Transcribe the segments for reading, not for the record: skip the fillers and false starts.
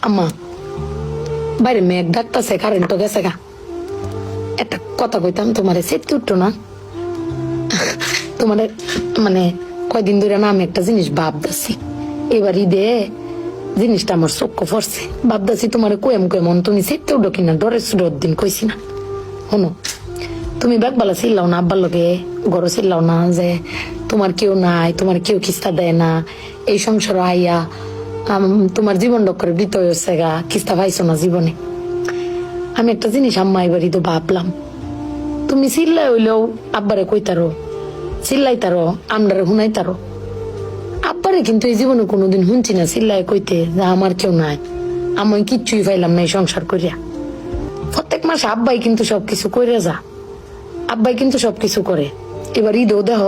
আম্মা বাইরে মেঘ ডাকতেছে, কারেন্ট তো গেছে গা। একটা কথা কইতাম তোমারে, সেটতে উঠতো না তোমারে, মানে কয়দিন ধরে না আমি একটা জিনিস ভাবতেছি। এবার ঈদে জিনিসটা আমার চোখ পড়ছে, ভাবতেছি তোমারে কোয়েম কোয়েমন তুমি সেটতে উঠো কিনা, ডরের সুডোর দিন কইছি না। শোনো, তুমি ব্যাগবালা চিল্লাও না, আব্বার লোকে গড় চিল্লাও না যে তোমার কেউ নাই, তোমার কেউ কিস্তা দেয় না, এই সংসার আইয়া তোমার জীবন ডক্করে বৃত হয়েছে গা, কিস্তা পাইছো না জীবনে। আমি একটা জিনিস আম্মা এবারই তো ভাবলাম, তুমি চিল্লাই হইলেও আব্বারে কইতারো, চিল্লাইতারো, আমরারে শুনাইতারো। আব্বারে কিন্তু এই জীবনে কোনোদিন শুনছি না চিল্লাই কইতে যে আমার কেউ নাই, আমি কিচ্ছুই পাইলাম না এই সংসার করিয়া। প্রত্যেক মাসে আব্বাই কিন্তু সবকিছু করে যা, আব্বাই কিন্তু সবকিছু করে। এবার ঈদেও দেহ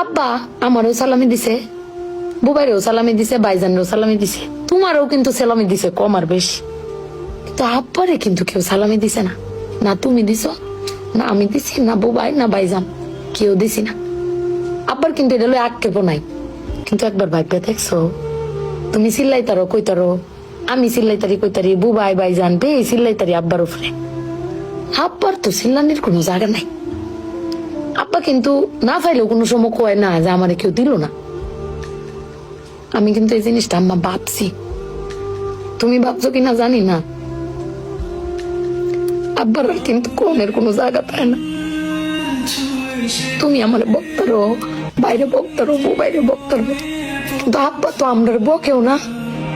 আব্বা আমারও সালামি দিছে, বুবাইরেও সালামি দিছে, বাইজানেরও সালামি দিছে, তোমারও কিন্তু সালামি দিছে কম আর বেশি। তো আব্বারে কিন্তু কেউ সালামি দিছে না, না তুমি দিছ, না আমি দিছি, না বুবাই, না বাইজান, কেউ দিছি না। আব্বার কিন্তু এটা লই আক্ষেপ নাই। কিন্তু একবার ভাইবা দেখছো, তুমি চিল্লাইতারো কইতারো, আমি চিল্লাইতারি কইতারি, বুবাই বাইজান বে চিল্লাইতারি আব্বার উপরে। আব্বার তো চিল্লানির কোনো জায়গা নাই। আব্বা কিন্তু না পাইলেও কোনো সময় কয় না যে আমারে কেউ দিল না। আমি কিন্তু এই জিনিসটা আম্মা ভাবছি, তুমি ভাবছো কিনা জানি না। আব্বার কিন্তু কোনের কোনো জায়গা পায় না। তুমি আমার বক্তারো, বাইরে বক্তারো, বাইরে বক্তারো, কিন্তু আব্বা তো আমরা বকেও না,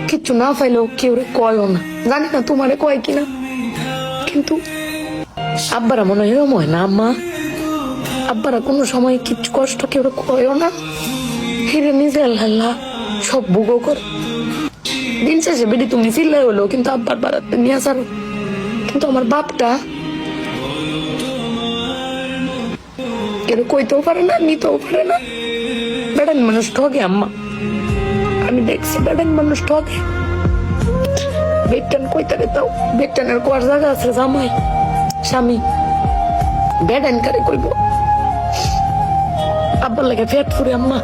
কিচ্ছু না পাইলেও কেউ কয়ও না। জানি না তোমারে কয় কিনা, কিন্তু আব্বারা মনে হয় এরম হয় না আম্মা। আব্বারা কোনো সময় কিচ্ছু কষ্ট কেউ কয়ও না, হিরে নিজে আল্লাহ সব ভোগও কর। দিন শেষে বেডি তুমি চিল্লাই হলো কিন্তু আব্বার বাড়াতে নিয়ে আসার। কিন্তু আমার বাপটা কেউ কইতেও পারে না, নিতেও পারে না। বেড়ান মানুষ ঠকে আম্মা, আমি দেখছি বেড়ান মানুষ ঠকে। বেটান কইতারে তাও, বেটানের কোয়ার জায়গা আছে জামাই স্বামী, বেড়ান কারে কইব। আব্বার লাগে ফেট ফুরে আম্মা।